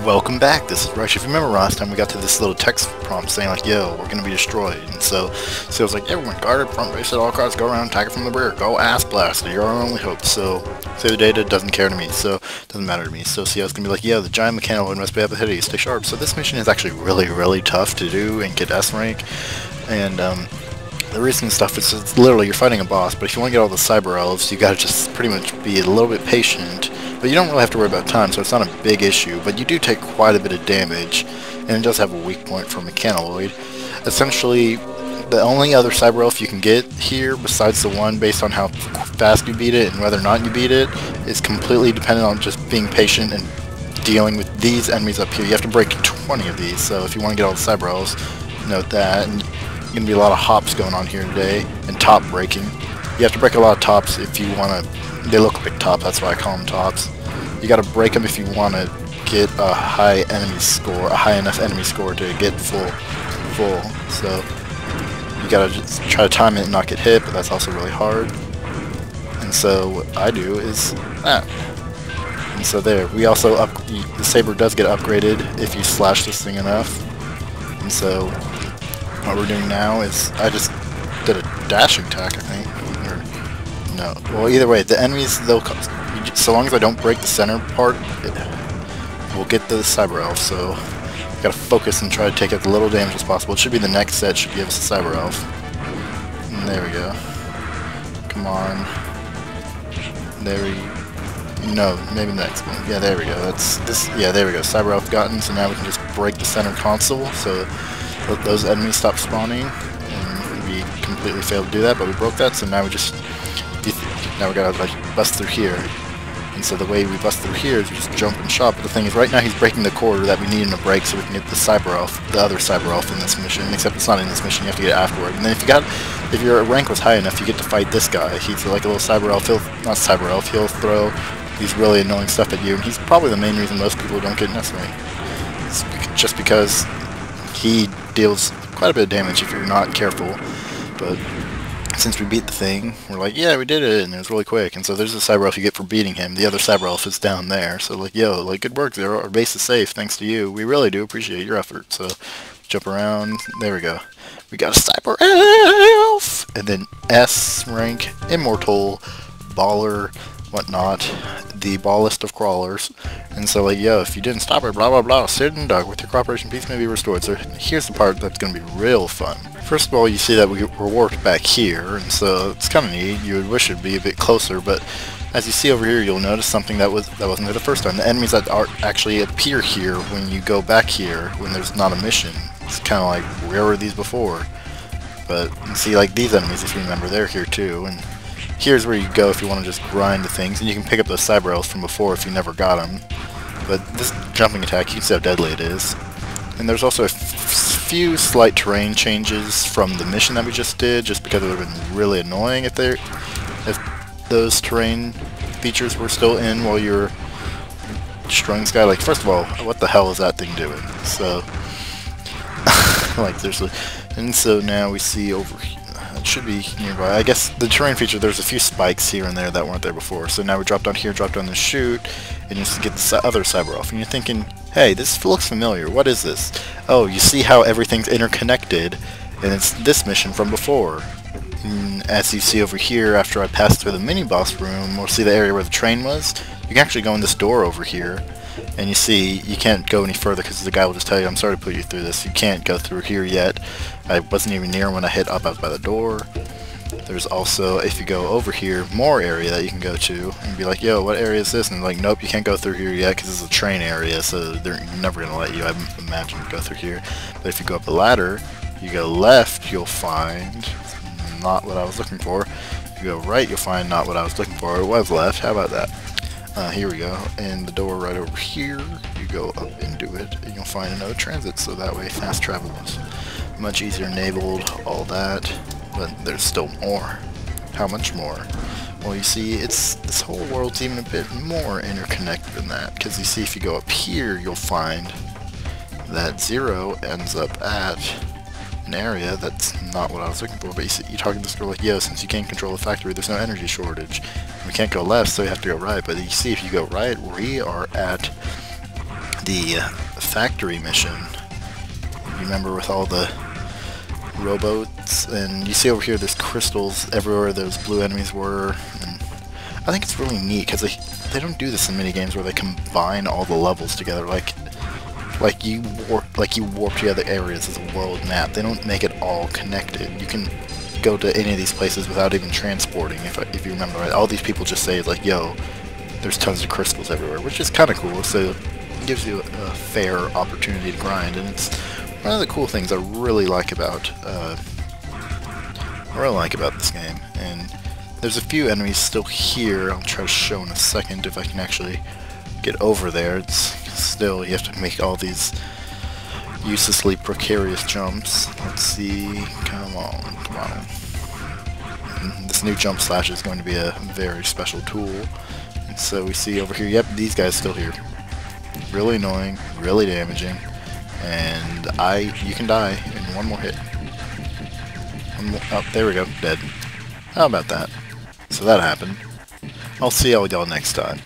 Welcome back, this is Raich. If you remember last time we got to this little text prompt saying like, yo, we're gonna be destroyed. And so it was like, everyone guard it, front base at all costs, go around, attack it from the rear, go ass blast, you're our only hope. So save the data doesn't care to me, so it doesn't matter to me. So CO's gonna be like, yeah, the giant mechanical must be up ahead of you, stay sharp. So this mission is actually really tough to do and get S rank. And the reason stuff is it's literally you're fighting a boss, but if you want to get all the cyber elves, you gotta just pretty much be a little bit patient. But you don't really have to worry about time, so it's not a big issue. But you do take quite a bit of damage, and it does have a weak point for Mechanoid. Essentially, the only other cyber elf you can get here, besides the one based on how fast you beat it and whether or not you beat it, is completely dependent on just being patient and dealing with these enemies up here. You have to break 20 of these, so if you want to get all the cyber elves, note that. And there's going to be a lot of hops going on here today, and top breaking. You have to break a lot of tops if you want to. They look like tops, that's why I call them tops. You got to break them if you want to get a high enemy score, a high enough enemy score to get full. So you got to just try to time it and not get hit, but that's also really hard. And so what I do is that. And so there, we also the saber does get upgraded if you slash this thing enough. And so what we're doing now is I just did a dashing attack, I think. No. Well, either way, the enemies, so long as I don't break the center part, we'll get the cyber elf. So gotta focus and try to take as little damage as possible. It should be the next set should give us a cyber elf. And there we go. Come on. No, maybe the next one. Yeah, there we go. That's this. Yeah, there we go. Cyber elf gotten. So now we can just break the center console. So let those enemies stop spawning. And we completely failed to do that, but we broke that. So now we just. Now we gotta like bust through here, and so the way we bust through here is we just jump and shot. But the thing is, right now he's breaking the corridor that we need him to break, so we can get the cyber elf, the other cyber elf in this mission. Except it's not in this mission; you have to get it afterward. And then if your rank was high enough, you get to fight this guy. He's like a little cyber elf. Not cyber elf. He'll throw these really annoying stuff at you, and he's probably the main reason most people don't get in S rank. It's just because he deals quite a bit of damage if you're not careful, but. Since we beat the thing, we're like, yeah, we did it, and it was really quick. And so there's a cyber elf you get for beating him. The other cyber elf is down there. So like, yo, like, good work there. Our base is safe thanks to you. We really do appreciate your effort. So jump around. There we go. We got a cyber elf, and then S rank, immortal, baller, whatnot, the ballest of crawlers. And so like, yo, if you didn't stop it, blah blah blah, Sid and Doug, with your cooperation, peace may be restored. So here's the part that's going to be real fun. First of all, you see that we're warped back here, and so it's kind of neat. You would wish it'd be a bit closer, but as you see over here, you'll notice something that wasn't there the first time. The enemies that actually appear here when you go back here when there's not a mission. It's kind of like, where were these before? But you see, like these enemies, if you remember, they're here too. And here's where you go if you want to just grind the things, and you can pick up those cyber elves from before if you never got them. But this jumping attack, you can see how deadly it is. And there's also a few slight terrain changes from the mission that we just did, just because it would have been really annoying if those terrain features were still in while you're destroying this guy. Like, first of all, what the hell is that thing doing? So, like, seriously. And so now we see over here. It should be nearby. I guess the terrain feature, there's a few spikes here and there that weren't there before. So now we drop down here, drop down the chute, and you just get the other cyber elf. And you're thinking, hey, this looks familiar. What is this? Oh, you see how everything's interconnected, and it's this mission from before. And as you see over here, after I pass through the mini-boss room, we'll see the area where the train was. You can actually go in this door over here, and you see you can't go any further because the guy will just tell you, I'm sorry to put you through this. You can't go through here yet. I wasn't even near when I hit up. I was by the door. There's also, if you go over here, more area that you can go to and be like, yo, what area is this? And they're like, nope, you can't go through here yet because it's a train area, so they're never going to let you, I imagine, go through here. But if you go up the ladder, you go left, you'll find not what I was looking for. If you go right, you'll find not what I was looking for. It was left. How about that? Here we go. And the door right over here, you go up into it, and you'll find another transit, so that way fast travel is much easier enabled, all that. But there's still more. How much more? Well, you see, this whole world's even a bit more interconnected than that, because you see, if you go up here, you'll find that 0 ends up at an area that's not what I was looking for. But you talk to this girl like, yo, since you can't control the factory, there's no energy shortage. We can't go left, so you have to go right. But you see, if you go right, we are at the factory mission. You remember with all the rowboats, and you see over here there's crystals everywhere those blue enemies were, and I think it's really neat because they don't do this in many games where they combine all the levels together like you warp to other areas of the world map. They don't make it all connected. You can go to any of these places without even transporting, if you remember right. All these people just say like, yo, there's tons of crystals everywhere, which is kind of cool, so it gives you a fair opportunity to grind, and it's one of the cool things I really like about this game. And there's a few enemies still here. I'll try to show in a second if I can actually get over there. It's still, you have to make all these uselessly precarious jumps. Let's see, come on. And this new jump slash is going to be a very special tool. And so we see over here, yep, these guys still here. Really annoying, really damaging, and you can die in one more hit. Oh, there we go, dead. How about that? So that happened. I'll see y'all next time.